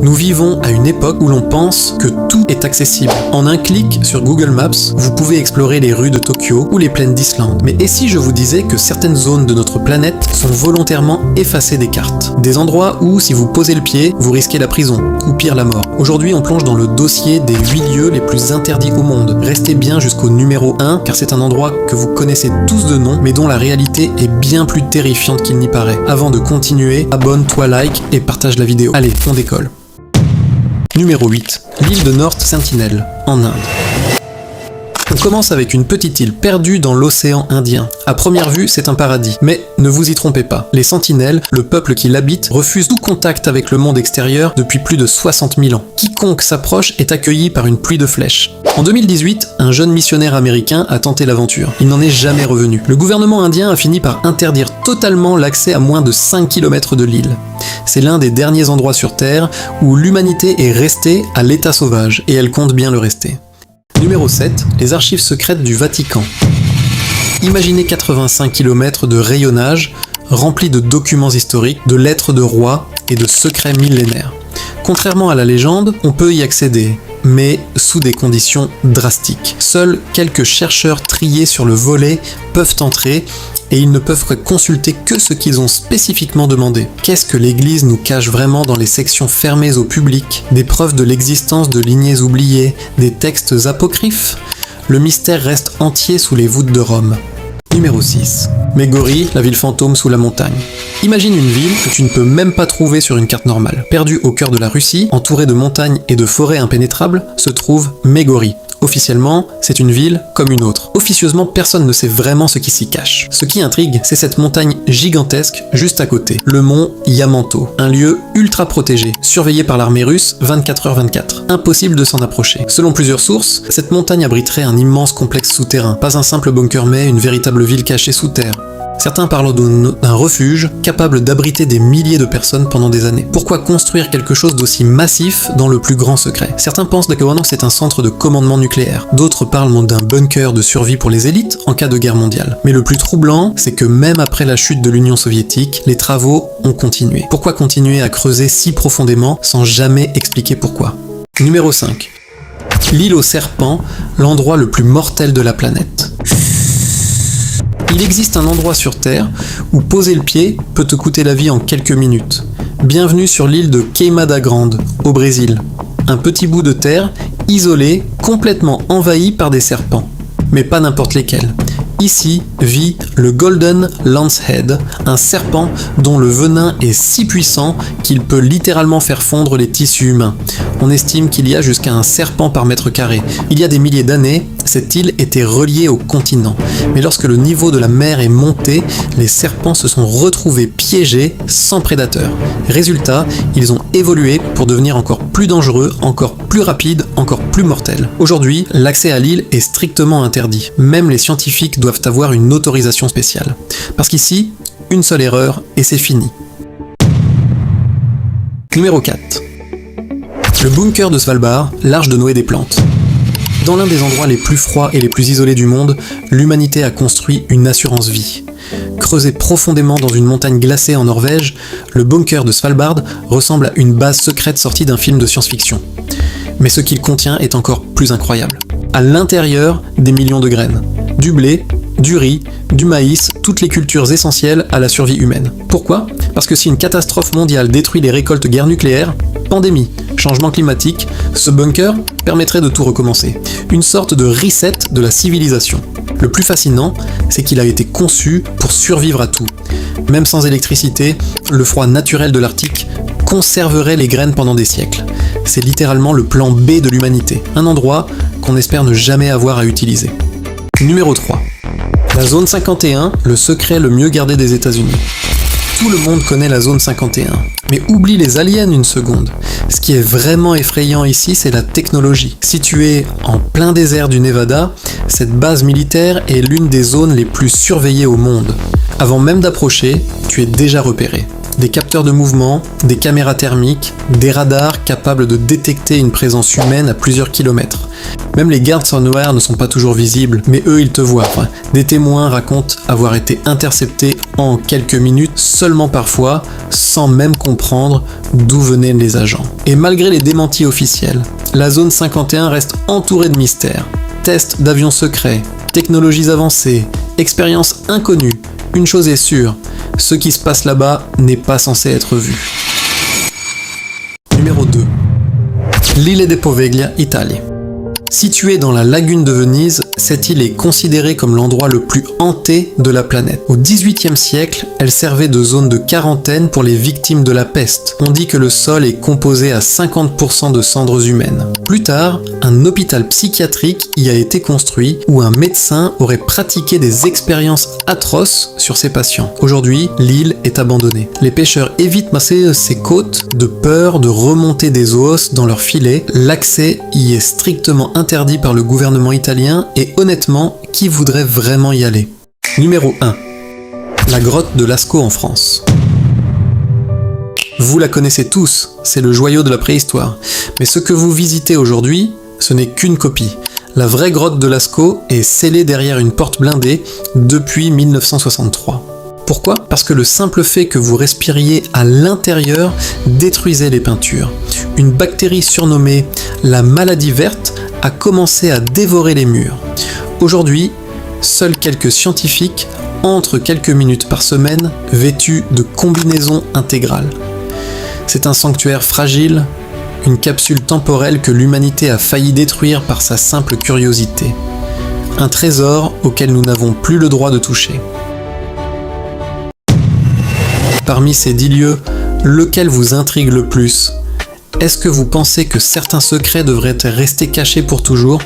Nous vivons à une époque où l'on pense que tout est accessible. En un clic sur Google Maps, vous pouvez explorer les rues de Tokyo ou les plaines d'Islande. Mais et si je vous disais que certaines zones de notre planète sont volontairement effacées des cartes? Des endroits où, si vous posez le pied, vous risquez la prison, ou pire la mort. Aujourd'hui, on plonge dans le dossier des 8 lieux les plus interdits au monde. Restez bien jusqu'au numéro 1, car c'est un endroit que vous connaissez tous de nom, mais dont la réalité est bien plus terrifiante qu'il n'y paraît. Avant de continuer, abonne-toi, like et partage la vidéo. Allez, on décolle. Numéro 8. L'île de North Sentinel, en Inde. On commence avec une petite île perdue dans l'océan Indien. À première vue, c'est un paradis. Mais ne vous y trompez pas. Les Sentinelles, le peuple qui l'habite, refuse tout contact avec le monde extérieur depuis plus de 60 000 ans. Quiconque s'approche est accueilli par une pluie de flèches. En 2018, un jeune missionnaire américain a tenté l'aventure. Il n'en est jamais revenu. Le gouvernement indien a fini par interdire totalement l'accès à moins de 5 km de l'île. C'est l'un des derniers endroits sur Terre où l'humanité est restée à l'état sauvage, et elle compte bien le rester. Numéro 7. Les archives secrètes du Vatican. Imaginez 85 km de rayonnage remplis de documents historiques, de lettres de rois et de secrets millénaires. Contrairement à la légende, on peut y accéder, mais sous des conditions drastiques. Seuls quelques chercheurs triés sur le volet peuvent entrer et ils ne peuvent consulter que ce qu'ils ont spécifiquement demandé. Qu'est-ce que l'Église nous cache vraiment dans les sections fermées au public? Des preuves de l'existence de lignées oubliées, des textes apocryphes? Le mystère reste entier sous les voûtes de Rome. Numéro 6. Megori, la ville fantôme sous la montagne. Imagine une ville que tu ne peux même pas trouver sur une carte normale. Perdue au cœur de la Russie, entourée de montagnes et de forêts impénétrables, se trouve Megori. Officiellement, c'est une ville comme une autre. Officieusement, personne ne sait vraiment ce qui s'y cache. Ce qui intrigue, c'est cette montagne gigantesque juste à côté, le mont Yamato, un lieu ultra protégé, surveillé par l'armée russe 24h24. Impossible de s'en approcher. Selon plusieurs sources, cette montagne abriterait un immense complexe souterrain, pas un simple bunker mais une véritable ville cachée sous terre. Certains parlent d'un refuge capable d'abriter des milliers de personnes pendant des années. Pourquoi construire quelque chose d'aussi massif dans le plus grand secret? Certains pensent que c'est un centre de commandement nucléaire. D'autres parlent d'un bunker de survie pour les élites en cas de guerre mondiale. Mais le plus troublant, c'est que même après la chute de l'Union soviétique, les travaux ont continué. Pourquoi continuer à creuser si profondément sans jamais expliquer pourquoi? Numéro 5. L'île aux serpents, l'endroit le plus mortel de la planète. Il existe un endroit sur Terre où poser le pied peut te coûter la vie en quelques minutes. Bienvenue sur l'île de Queimada Grande, au Brésil. Un petit bout de terre, isolé, complètement envahi par des serpents. Mais pas n'importe lesquels. Ici vit le Golden Lancehead, un serpent dont le venin est si puissant qu'il peut littéralement faire fondre les tissus humains. On estime qu'il y a jusqu'à un serpent par mètre carré. Il y a des milliers d'années, cette île était reliée au continent. Mais lorsque le niveau de la mer est monté, les serpents se sont retrouvés piégés sans prédateurs. Résultat, ils ont évolué pour devenir encore plus dangereux, encore plus rapides, encore plus mortels. Aujourd'hui, l'accès à l'île est strictement interdit. Même les scientifiques doivent avoir une autorisation spéciale. Parce qu'ici, une seule erreur et c'est fini. Numéro 4. Le bunker de Svalbard, l'arche de Noé des plantes. Dans l'un des endroits les plus froids et les plus isolés du monde, l'humanité a construit une assurance vie. Creusé profondément dans une montagne glacée en Norvège, le bunker de Svalbard ressemble à une base secrète sortie d'un film de science-fiction. Mais ce qu'il contient est encore plus incroyable. À l'intérieur, des millions de graines. Du blé, du riz, du maïs, toutes les cultures essentielles à la survie humaine. Pourquoi? Parce que si une catastrophe mondiale détruit les récoltes, guerre nucléaire, pandémie, changement climatique, ce bunker permettrait de tout recommencer. Une sorte de reset de la civilisation. Le plus fascinant, c'est qu'il a été conçu pour survivre à tout. Même sans électricité, le froid naturel de l'Arctique conserverait les graines pendant des siècles. C'est littéralement le plan B de l'humanité, un endroit qu'on espère ne jamais avoir à utiliser. Numéro 3. La zone 51, le secret le mieux gardé des États-Unis. Tout le monde connaît la zone 51, mais oublie les aliens une seconde. Ce qui est vraiment effrayant ici, c'est la technologie. Située en plein désert du Nevada, cette base militaire est l'une des zones les plus surveillées au monde. Avant même d'approcher, tu es déjà repéré. Des capteurs de mouvement, des caméras thermiques, des radars capables de détecter une présence humaine à plusieurs kilomètres. Même les gardes sonores ne sont pas toujours visibles, mais eux ils te voient. Des témoins racontent avoir été interceptés en quelques minutes, seulement parfois, sans même comprendre d'où venaient les agents. Et malgré les démentis officiels, la zone 51 reste entourée de mystères. Tests d'avions secrets, technologies avancées, expériences inconnues. Une chose est sûre, ce qui se passe là-bas n'est pas censé être vu. Numéro 2. L'île de Poveglia, Italie. Située dans la lagune de Venise, cette île est considérée comme l'endroit le plus hanté de la planète. Au XVIIIe siècle, elle servait de zone de quarantaine pour les victimes de la peste. On dit que le sol est composé à 50% de cendres humaines. Plus tard, un hôpital psychiatrique y a été construit où un médecin aurait pratiqué des expériences atroces sur ses patients. Aujourd'hui, l'île est abandonnée. Les pêcheurs évitent masser ses côtes de peur de remonter des os dans leurs filets. L'accès y est strictement interdit par le gouvernement italien et honnêtement, qui voudrait vraiment y aller? Numéro 1. La grotte de Lascaux en France. Vous la connaissez tous, c'est le joyau de la préhistoire. Mais ce que vous visitez aujourd'hui, ce n'est qu'une copie. La vraie grotte de Lascaux est scellée derrière une porte blindée depuis 1963. Pourquoi ? Parce que le simple fait que vous respiriez à l'intérieur détruisait les peintures. Une bactérie surnommée la maladie verte a commencé à dévorer les murs. Aujourd'hui, seuls quelques scientifiques entrent quelques minutes par semaine vêtus de combinaisons intégrales. C'est un sanctuaire fragile, une capsule temporelle que l'humanité a failli détruire par sa simple curiosité. Un trésor auquel nous n'avons plus le droit de toucher. Parmi ces 10 lieux, lequel vous intrigue le plus ? Est-ce que vous pensez que certains secrets devraient rester cachés pour toujours ?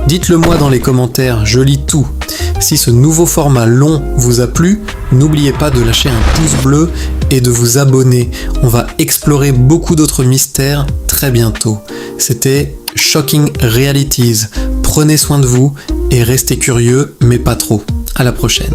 Dites-le moi dans les commentaires, je lis tout. Si ce nouveau format long vous a plu, n'oubliez pas de lâcher un pouce bleu et de vous abonner. On va explorer beaucoup d'autres mystères très bientôt. C'était Shocking Realities. Prenez soin de vous et restez curieux, mais pas trop. À la prochaine.